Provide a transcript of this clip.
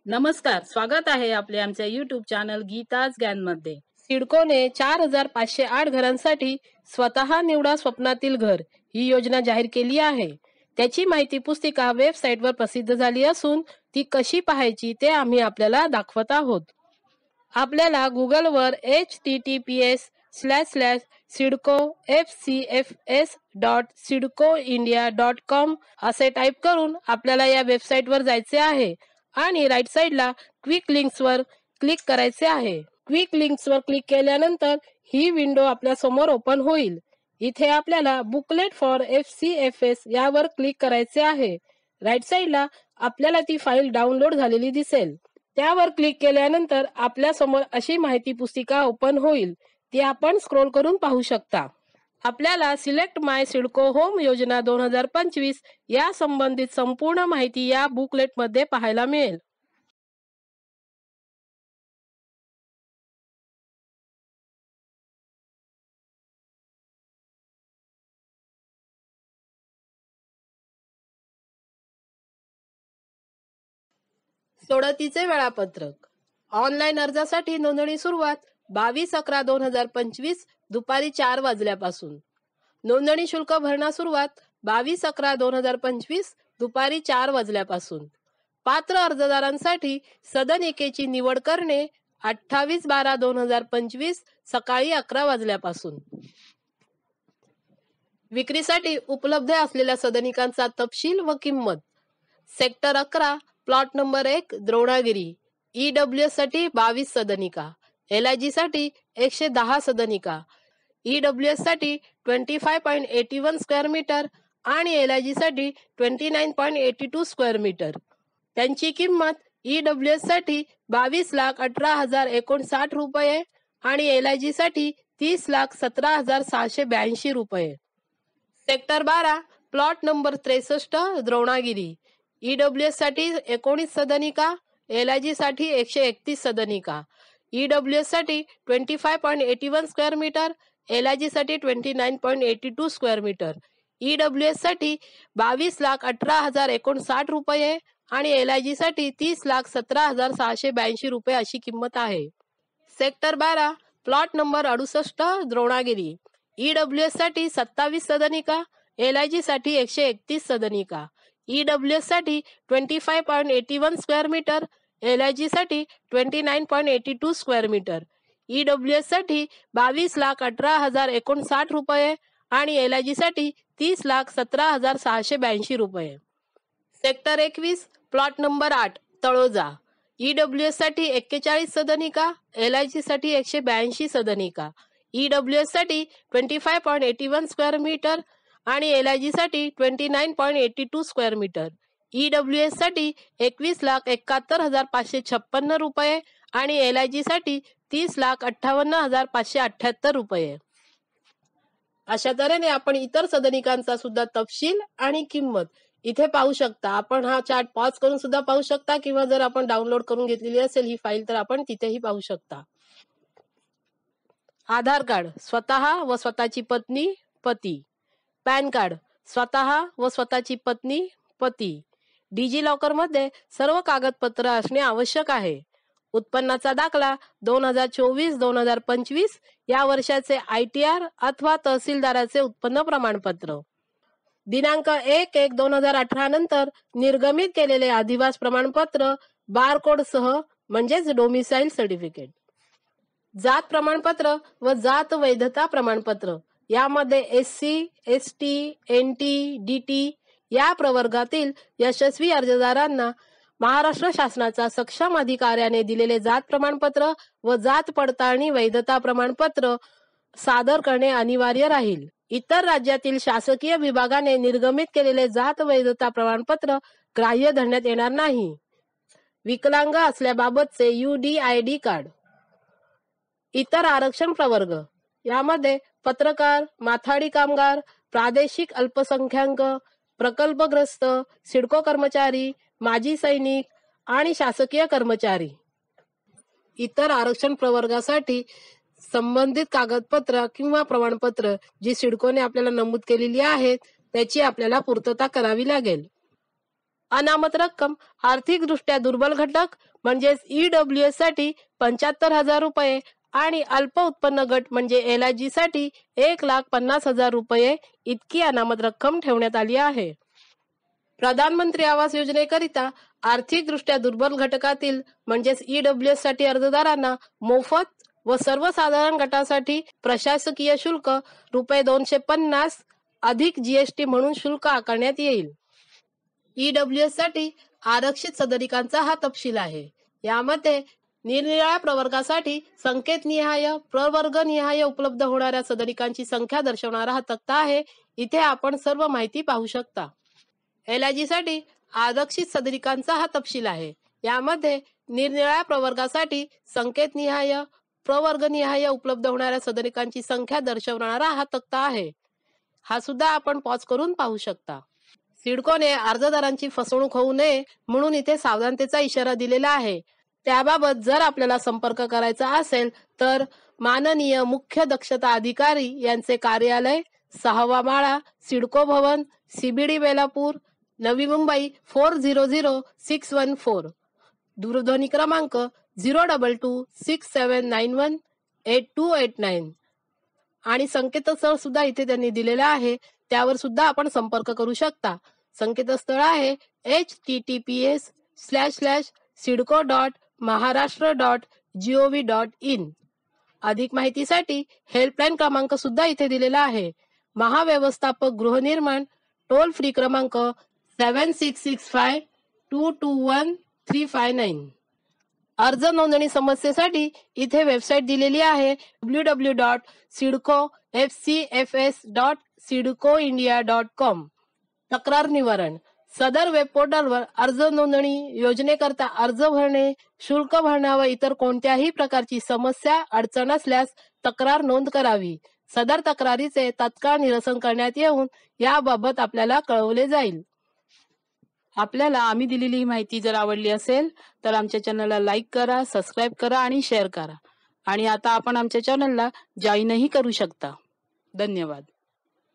नमस्कार, स्वागत आहे आपले आमच्या YouTube चॅनल गीताज ज्ञानमध्ये. सिडकोने 4508 घरांसाठी स्वतः निवडा स्वप्नातील घर ही योजना जाहीर केली आहे. त्याची माहिती पुस्तिका वेबसाईटवर प्रसिद्ध झाली असून ती कशी पाहायची ते आम्ही आपल्याला दाखवत आहोत. आपल्याला गुगलवर https://sidcofcfs.sidcoindia.com असे टाईप करून आपल्याला या वेबसाईटवर जायचे आहे आणि राईट साईडला क्विक लिंक्सवर क्लिक करायचे आहे. क्विक लिंक्सवर क्लिक केल्यानंतर ही विंडो आपल्या समोर ओपन होईल. इथे आपल्याला बुकलेट फॉर FCFS यावर क्लिक करायचे आहे. राईट साईडला आपल्याला ती फाईल डाउनलोड झालेली दिसेल. त्यावर क्लिक केल्यानंतर आपल्या समोर अशी माहिती पुस्तिका ओपन होईल. ती आपण स्क्रोल करून पाहू शकता. आपल्याला सिलेक्ट माय सिडको होम योजना 2025 या संबंधित संपूर्ण माहिती या बुकलेट मध्ये पाहायला मिळेल. सोडतीचे वेळापत्रक. ऑनलाईन अर्जासाठी नोंदणी सुरुवात 22/11/2025 दुपारी 4 वाजल्यापासून. नोंदणी शुल्क भरणा सुरुवात 22/11/2025 दुपारी 4 वाजल्यापासून. पात्र अर्जदारांसाठी सदनिकेची निवड करणे 28/12/2025 सकाळी 11 वाजल्यापासून. विक्रीसाठी उपलब्ध असलेल्या सदनिकांचा तपशील व किंमत. Sector 11 plot number 1 Dronagiri. EWS साठी 22 सदनिका, LIG साठी 110 सदनिका, EWS साठी 25.81 स्क्वेअर मीटर आणि LIG साठी 29.82 स्क्वेअर मीटर. त्यांची किंमत EWS साठी 22,18,059 रुपये आणि LIG साठी 30,17,682 रुपये. Sector 12 plot number 63 Dronagiri. EWS साठी 19 सदनिका, LIG साठी 131 सदनिका, EWS साठी 25.81 स्क्वेअर मीटर, LIG साठी 29.82 स्क्वेअर मीटर, EWS साठी 22,18,059 रुपये आणि LIG साठी 30,17,682 रुपये अशी किंमत आहे. Sector 12 plot number 68 Dronagiri. EWS साठी 27 सदनिका, LIG साठी 131 सदनिका, EWS साठी 25.81 स्क्वेअर मीटर, LIG साठी 29.82 स्क्वेअर मीटर, EWS साठी 22,18,059 रुपये आणि LIG साठी 30,17,682 रुपये. Sector 21 plot number 8 Taloja. EWS साठी 41 सदनिका, LIG साठी 182 सदनिका, EWS साठी 25.81 स्क्वेअर मीटर आणि LIG साठी 29.82 स्क्वेअर मीटर, EWS साठी 21,71,556 रुपये आणि LIG साठी 30,58,578 रुपये. अशा तऱ्हेने आपण इतर सदनिकांचा सुद्धा तपशील आणि किंमत इथे पाहू शकता. आपण हा चार्ट पॉज करून सुद्धा पाहू शकता किंवा जर आपण डाउनलोड करून घेतलेली असेल ही फाईल तर आपण तिथेही पाहू शकता. आधार कार्ड स्वतः व स्वतःची पत्नी पती. पॅन कार्ड स्वतः व स्वतःची पत्नी पती. डिजी लॉकर मध्ये सर्व कागदपत्र असणे आवश्यक आहे. उत्पन्नाचा दाखला 2024-2025 या वर्षाचे ITR अथवा तहसीलदाराचे उत्पन्न प्रमाणपत्र. दिनांक 1/1/2018 नंतर निर्गमित केलेले अधिवास प्रमाणपत्र बारकोड सह म्हणजेच डोमिसाईल सर्टिफिकेट. जात प्रमाणपत्र व जात वैधता प्रमाणपत्र यामध्ये SC, ST, NT, DT या प्रवर्गातील यशस्वी अर्जदारांना महाराष्ट्र शासनाचा सक्षम अधिकाऱ्याने दिलेले जात प्रमाणपत्र व जात पडताळणी वैधता प्रमाणपत्र सादर करणे अनिवार्य राहील. इतर राज्यातील शासकीय विभागाने निर्गमित केलेले जात वैधता प्रमाणपत्र ग्राह्य धरण्यात येणार नाही. विकलांग असल्याबाबतचे UDID कार्ड. इतर आरक्षण प्रवर्ग यामध्ये पत्रकार, माथाडी कामगार, प्रादेशिक अल्पसंख्याक, प्रकल्पग्रस्त, सिडको कर्मचारी, माजी सैनिक आणि शासकीय कर्मचारी. इतर आरक्षण प्रवर्गासाठी संबंधित कागदपत्र किंवा प्रमाणपत्र जी सिडकोने आपल्याला नमूद केलेली आहेत त्याची आपल्याला पूर्तता करावी लागेल. अनामत रक्कम आर्थिकदृष्ट्या दुर्बल घटक म्हणजेच EWS साठी 75,000 रुपये आणि अल्प उत्पन्न गट म्हणजे LIG साठी 1,50,000 रुपये इतकी अनामत रक्कम ठेवण्यात आली आहे. प्रधानमंत्री आवास योजनेकरिता आर्थिकदृष्ट्या दुर्बल घटकातील म्हणजेच EWS साठी अर्जदारांना मोफत व सर्वसाधारण गटासाठी प्रशासकीय शुल्क रुपये 250 अधिक GST म्हणून शुल्क आकारण्यात येईल. EWS साठी आरक्षित सदनिकांचा हा तपशील आहे. यामध्ये निरनिराळ्या प्रवर्गासाठी संकेतनिहाय प्रवर्गनिहाय उपलब्ध होणाऱ्या सदनिकांची संख्या दर्शवणारा हा तक्ता आहे. इथे आपण सर्व माहिती पाहू शकता. LIG साठी आरक्षित सदनिकांचा हा तपशील आहे. यामध्ये निरनिराळ्या प्रवर्गासाठी संकेतनिहाय प्रवर्गनिहाय उपलब्ध होणाऱ्या सदनिकांची संख्या दर्शवणारा हा तक्ता आहे. हा सुद्धा आपण पॉज करून पाहू शकता. सिडकोने अर्जदारांची फसवणूक होऊ नये म्हणून इथे सावधानतेचा इशारा दिलेला आहे. त्याबाबत जर आपल्याला संपर्क करायचा असेल तर माननीय मुख्य दक्षता अधिकारी यांचे कार्यालय 6वा माळा सिडको भवन CBD बेलापूर नवी मुंबई 400614 दूरध्वनी क्रमांक 02267918289 आणि संकेतस्थळ सुद्धा इथे त्यांनी दिलेलं आहे. त्यावर सुद्धा आपण संपर्क करू शकता. संकेतस्थळ आहे https://sidco.maharashtra.gov.in. अधिक माहितीसाठी हेल्पलाईन क्रमांक सुद्धा इथे दिलेला आहे. महाव्यवस्थापक गृहनिर्माण टोल फ्री क्रमांक 7665221359. अर्ज नोंदणी समस्येसाठी इथे वेबसाईट दिलेली आहे www.sidcofcfs.sidcoindia.com. तक्रार निवारण सदर वेब पोर्टलवर अर्ज नोंदणी योजनेकरता अर्ज भरणे शुल्क भरणा व इतर कोणत्याही प्रकारची समस्या अडचण असल्यास तक्रार नोंद करावी. सदर तक्रारीचे तात्काळ निरसन करण्यात येऊन याबाबत आपल्याला कळवले जाईल. आपल्याला आम्ही दिलेली माहिती जर आवडली असेल तर आमच्या चॅनलला लाईक करा, सबस्क्राईब करा आणि शेअर करा. आणि आता आपण आमच्या चॅनलला जॉईनही करू शकता. धन्यवाद.